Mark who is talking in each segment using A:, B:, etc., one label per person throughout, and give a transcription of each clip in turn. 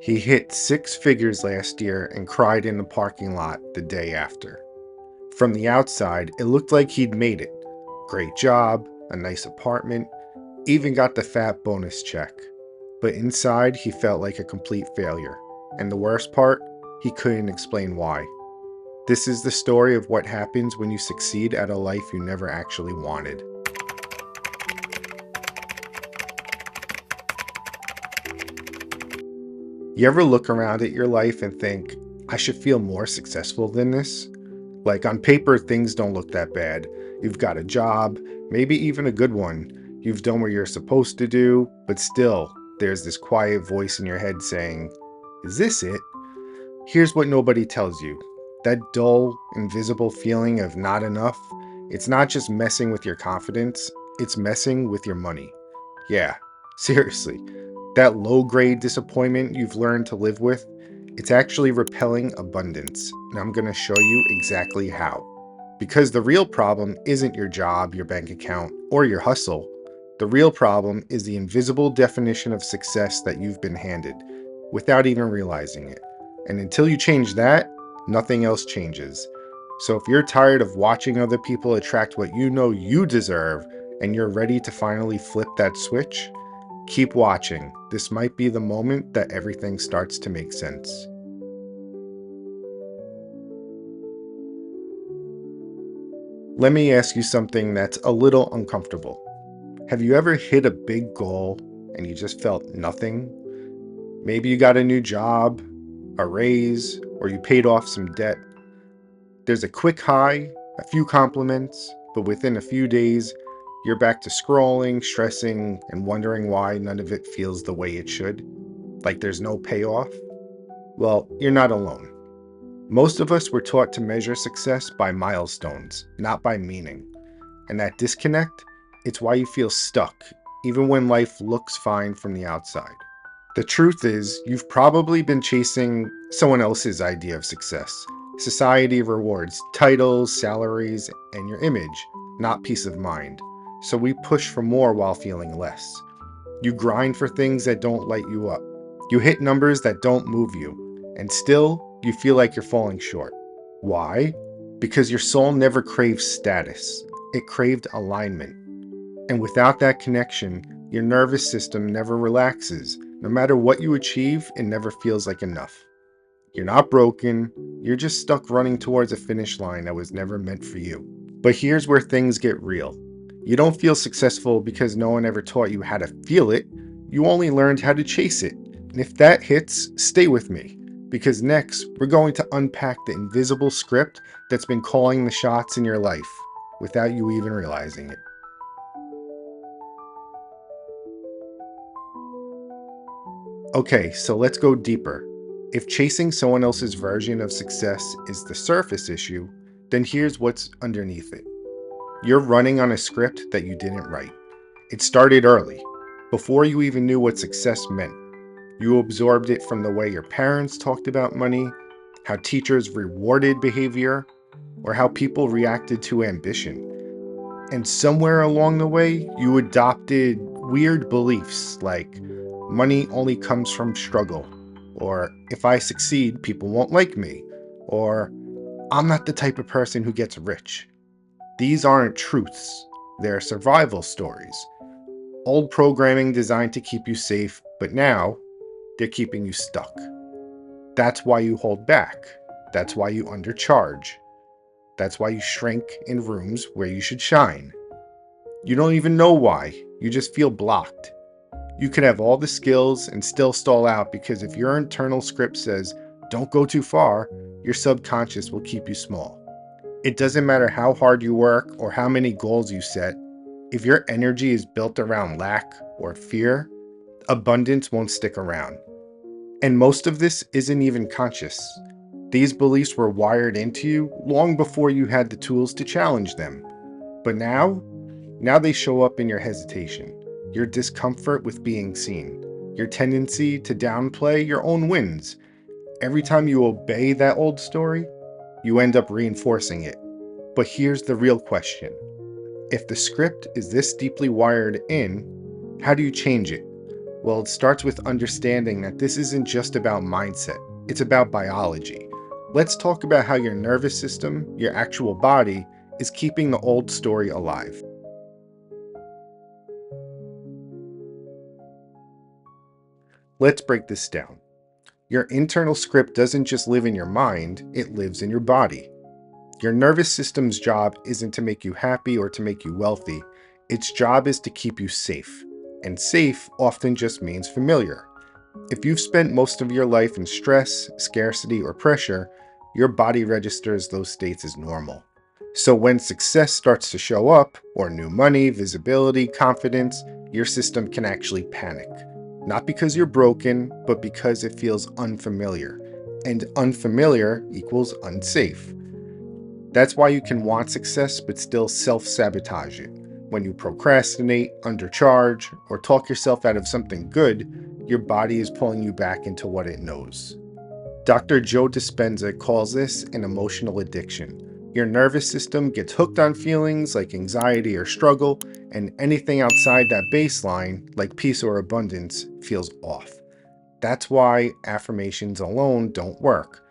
A: He hit six figures last year and cried in the parking lot the day after. From the outside, it looked like he'd made it. Great job, a nice apartment, even got the fat bonus check. But inside, he felt like a complete failure. And the worst part, he couldn't explain why. This is the story of what happens when you succeed at a life you never actually wanted. You ever look around at your life and think, I should feel more successful than this? Like on paper, things don't look that bad. You've got a job, maybe even a good one. You've done what you're supposed to do, but still, there's this quiet voice in your head saying, is this it? Here's what nobody tells you. That dull, invisible feeling of not enough, it's not just messing with your confidence, it's messing with your money. Yeah, seriously. That low-grade disappointment you've learned to live with, it's actually repelling abundance, and I'm going to show you exactly how. Because the real problem isn't your job, your bank account, or your hustle. The real problem is the invisible definition of success that you've been handed, without even realizing it. And until you change that, nothing else changes. So if you're tired of watching other people attract what you know you deserve, and you're ready to finally flip that switch, keep watching. This might be the moment that everything starts to make sense. Let me ask you something that's a little uncomfortable. Have you ever hit a big goal and you just felt nothing? Maybe you got a new job, a raise, or you paid off some debt. There's a quick high, a few compliments, but within a few days, you're back to scrolling, stressing, and wondering why none of it feels the way it should. Like there's no payoff. Well, you're not alone. Most of us were taught to measure success by milestones, not by meaning. And that disconnect, it's why you feel stuck, even when life looks fine from the outside. The truth is, you've probably been chasing someone else's idea of success. Society rewards titles, salaries, and your image, not peace of mind. So we push for more while feeling less. You grind for things that don't light you up. You hit numbers that don't move you. And still, you feel like you're falling short. Why? Because your soul never craved status. It craved alignment. And without that connection, your nervous system never relaxes. No matter what you achieve, it never feels like enough. You're not broken, you're just stuck running towards a finish line that was never meant for you. But here's where things get real. You don't feel successful because no one ever taught you how to feel it. You only learned how to chase it. And if that hits, stay with me. Because next, we're going to unpack the invisible script that's been calling the shots in your life without you even realizing it. Okay, so let's go deeper. If chasing someone else's version of success is the surface issue, then here's what's underneath it. You're running on a script that you didn't write. It started early, before you even knew what success meant. You absorbed it from the way your parents talked about money, how teachers rewarded behavior, or how people reacted to ambition. And somewhere along the way, you adopted weird beliefs like money only comes from struggle, or if I succeed, people won't like me, or I'm not the type of person who gets rich. These aren't truths, they're survival stories. Old programming designed to keep you safe, but now they're keeping you stuck. That's why you hold back. That's why you undercharge. That's why you shrink in rooms where you should shine. You don't even know why, you just feel blocked. You could have all the skills and still stall out because if your internal script says, don't go too far, your subconscious will keep you small. It doesn't matter how hard you work or how many goals you set. If your energy is built around lack or fear, abundance won't stick around. And most of this isn't even conscious. These beliefs were wired into you long before you had the tools to challenge them. But now they show up in your hesitation, your discomfort with being seen, your tendency to downplay your own wins. Every time you obey that old story, you end up reinforcing it. But here's the real question. If the script is this deeply wired in, how do you change it? Well, it starts with understanding that this isn't just about mindset, it's about biology. Let's talk about how your nervous system, your actual body, is keeping the old story alive. Let's break this down. Your internal script doesn't just live in your mind, it lives in your body. Your nervous system's job isn't to make you happy or to make you wealthy. Its job is to keep you safe. And safe often just means familiar. If you've spent most of your life in stress, scarcity, or pressure, your body registers those states as normal. So when success starts to show up, or new money, visibility, confidence, your system can actually panic. Not because you're broken, but because it feels unfamiliar. And unfamiliar equals unsafe. That's why you can want success but still self-sabotage it. When you procrastinate, undercharge, or talk yourself out of something good, your body is pulling you back into what it knows. Dr. Joe Dispenza calls this an emotional addiction. Your nervous system gets hooked on feelings like anxiety or struggle, and anything outside that baseline, like peace or abundance, feels off. That's why affirmations alone don't work.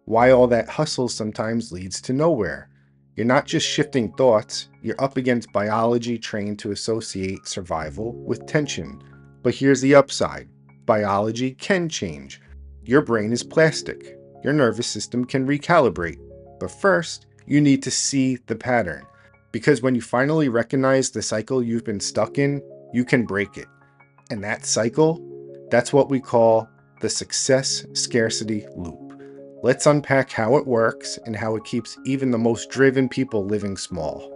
A: Why all that hustle sometimes leads to nowhere. You're not just shifting thoughts, you're up against biology trained to associate survival with tension. But here's the upside: biology can change. Your brain is plastic. Your nervous system can recalibrate. But first, you need to see the pattern. Because when you finally recognize the cycle you've been stuck in, you can break it. And that cycle, that's what we call the success scarcity loop. Let's unpack how it works and how it keeps even the most driven people living small.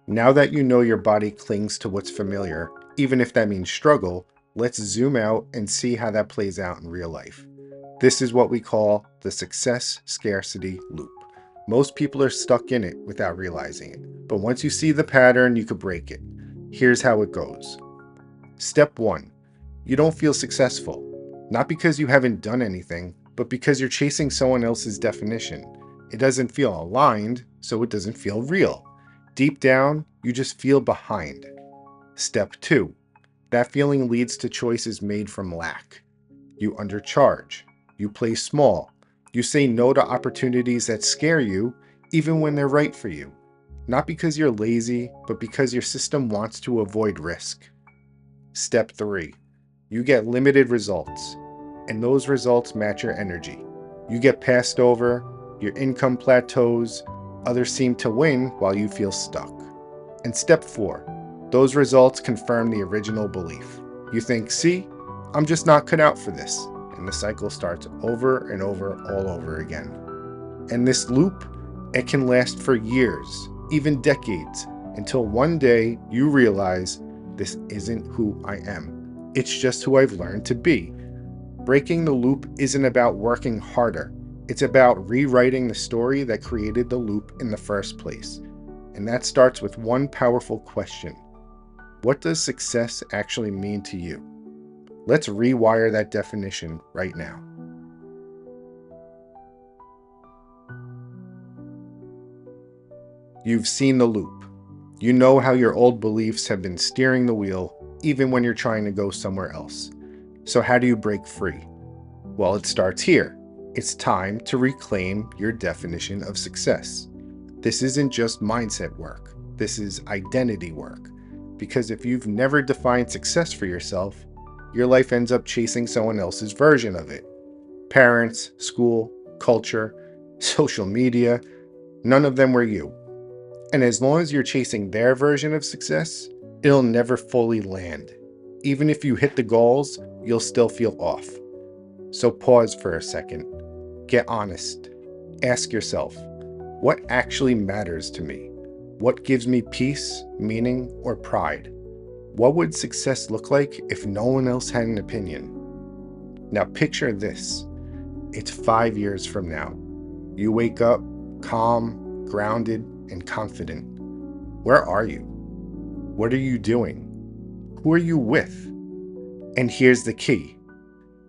A: Now that you know your body clings to what's familiar, even if that means struggle, let's zoom out and see how that plays out in real life. This is what we call the success scarcity loop. Most people are stuck in it without realizing it, but once you see the pattern, you could break it. Here's how it goes. Step 1. You don't feel successful. Not because you haven't done anything, but because you're chasing someone else's definition. It doesn't feel aligned, so it doesn't feel real. Deep down, you just feel behind. Step 2. That feeling leads to choices made from lack. You undercharge. You play small. You say no to opportunities that scare you, even when they're right for you. Not because you're lazy, but because your system wants to avoid risk. Step 3. You get limited results, and those results match your energy. You get passed over, your income plateaus, others seem to win while you feel stuck. And step 4. Those results confirm the original belief. You think, see, I'm just not cut out for this. And the cycle starts over and over, all over again. And this loop, it can last for years, even decades, until one day you realize this isn't who I am. It's just who I've learned to be. Breaking the loop isn't about working harder. It's about rewriting the story that created the loop in the first place. And that starts with one powerful question. What does success actually mean to you? Let's rewire that definition right now. You've seen the loop. You know how your old beliefs have been steering the wheel, even when you're trying to go somewhere else. So how do you break free? Well, it starts here. It's time to reclaim your definition of success. This isn't just mindset work. This is identity work. Because if you've never defined success for yourself, your life ends up chasing someone else's version of it. Parents, school, culture, social media, none of them were you. And as long as you're chasing their version of success, it'll never fully land. Even if you hit the goals, you'll still feel off. So pause for a second. Get honest. Ask yourself, what actually matters to me? What gives me peace, meaning, or pride? What would success look like if no one else had an opinion? Now picture this. It's 5 years from now. You wake up calm, grounded, and confident. Where are you? What are you doing? Who are you with? And here's the key.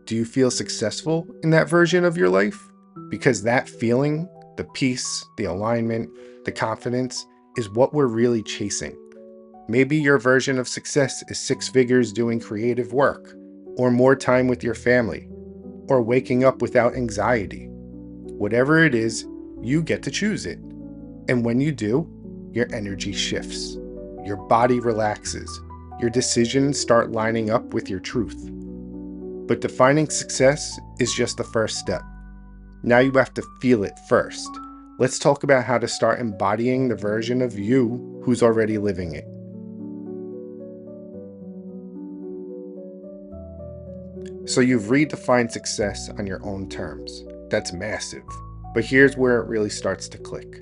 A: Do you feel successful in that version of your life? Because that feeling, the peace, the alignment, the confidence, is what we're really chasing. Maybe your version of success is 6 figures doing creative work, or more time with your family, or waking up without anxiety. Whatever it is, you get to choose it. And when you do, your energy shifts. Your body relaxes. Your decisions start lining up with your truth. But defining success is just the first step. Now you have to feel it first. Let's talk about how to start embodying the version of you who's already living it. So you've redefined success on your own terms. That's massive. But here's where it really starts to click.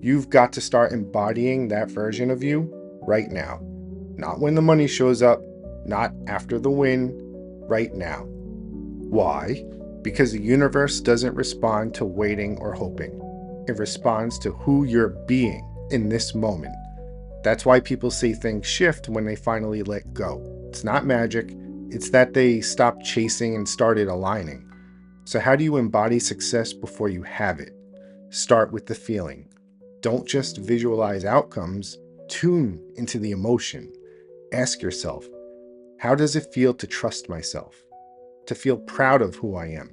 A: You've got to start embodying that version of you right now. Not when the money shows up, not after the win, right now. Why? Because the universe doesn't respond to waiting or hoping. It responds to who you're being in this moment. That's why people say things shift when they finally let go. It's not magic. It's that they stopped chasing and started aligning. So how do you embody success before you have it? Start with the feeling. Don't just visualize outcomes. Tune into the emotion. Ask yourself, how does it feel to trust myself? To feel proud of who I am?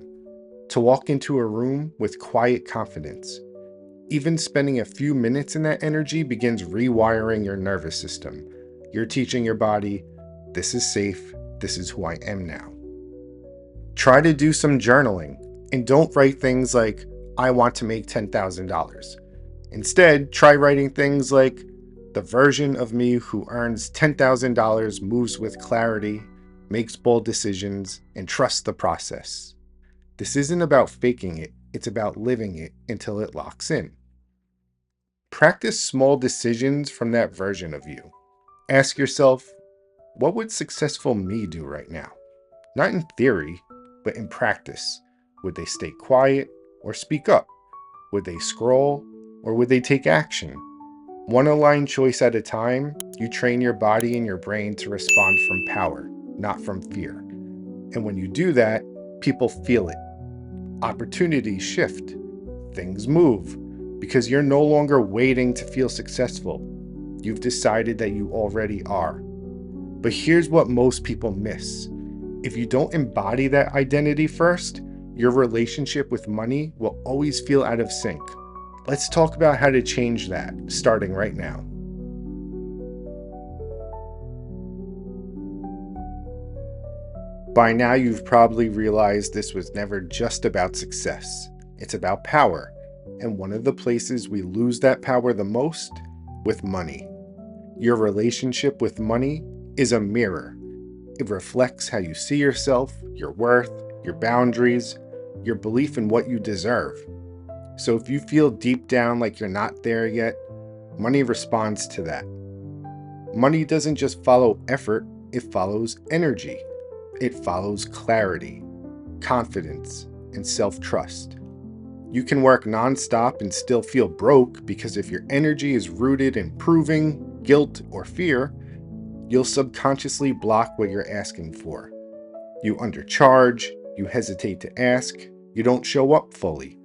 A: To walk into a room with quiet confidence? Even spending a few minutes in that energy begins rewiring your nervous system. You're teaching your body, this is safe, this is who I am now. Try to do some journaling, and don't write things like, I want to make $10,000. Instead, try writing things like, the version of me who earns $10,000 moves with clarity, makes bold decisions, and trusts the process. This isn't about faking it, it's about living it until it locks in. Practice small decisions from that version of you. Ask yourself, what would successful me do right now? Not in theory, but in practice. Would they stay quiet or speak up? Would they scroll or would they take action? One aligned choice at a time, you train your body and your brain to respond from power, not from fear. And when you do that, people feel it. Opportunities shift. Things move. Because you're no longer waiting to feel successful. You've decided that you already are. But here's what most people miss. If you don't embody that identity first, your relationship with money will always feel out of sync. Let's talk about how to change that, starting right now. By now, you've probably realized this was never just about success. It's about power. And one of the places we lose that power the most, with money. Your relationship with money is a mirror. It reflects how you see yourself, your worth, your boundaries, your belief in what you deserve. So if you feel deep down like you're not there yet, money responds to that. Money doesn't just follow effort, it follows energy. It follows clarity, confidence, and self-trust. You can work nonstop and still feel broke because if your energy is rooted in proving, guilt, or fear, you'll subconsciously block what you're asking for. You undercharge, you hesitate to ask, you don't show up fully.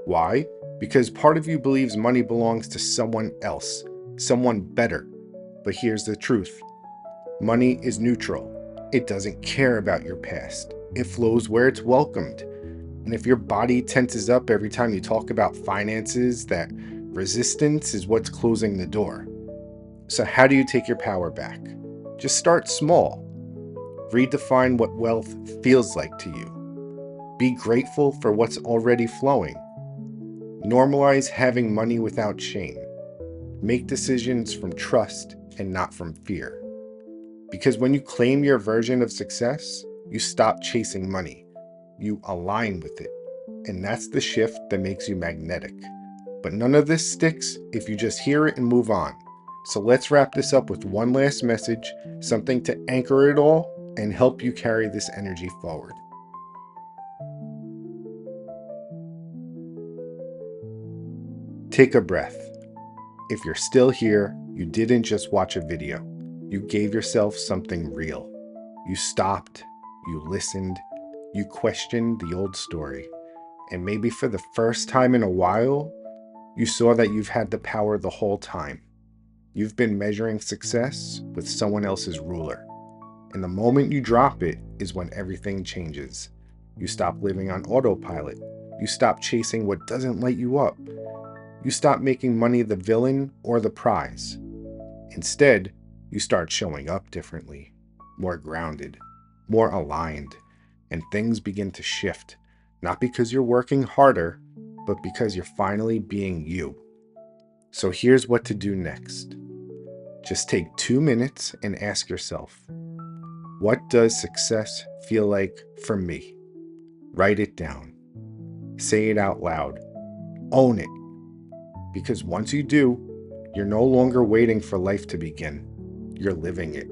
A: Why? Because part of you believes money belongs to someone else, someone better. But here's the truth. Money is neutral. It doesn't care about your past. It flows where it's welcomed. And if your body tenses up every time you talk about finances, that resistance is what's closing the door. So how do you take your power back? Just start small. Redefine what wealth feels like to you. Be grateful for what's already flowing. Normalize having money without shame. Make decisions from trust and not from fear. Because when you claim your version of success, you stop chasing money. You align with it. And that's the shift that makes you magnetic. But none of this sticks if you just hear it and move on. So let's wrap this up with one last message, something to anchor it all and help you carry this energy forward. Take a breath. If you're still here, you didn't just watch a video. You gave yourself something real. You stopped, you listened, you questioned the old story. And maybe for the first time in a while, you saw that you've had the power the whole time. You've been measuring success with someone else's ruler. And the moment you drop it is when everything changes. You stop living on autopilot. You stop chasing what doesn't light you up. You stop making money the villain or the prize. Instead, you start showing up differently, more grounded, more aligned, and things begin to shift, not because you're working harder, but because you're finally being you. So here's what to do next. Just take 2 minutes and ask yourself, what does success feel like for me? Write it down. Say it out loud. Own it. Because once you do, you're no longer waiting for life to begin. You're living it.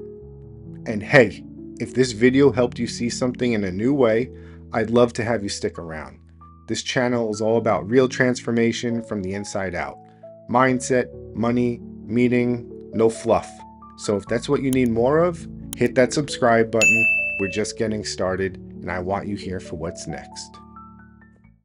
A: And hey, if this video helped you see something in a new way, I'd love to have you stick around. This channel is all about real transformation from the inside out. Mindset, money, meaning, no fluff. So if that's what you need more of, hit that subscribe button. We're just getting started, and I want you here for what's next.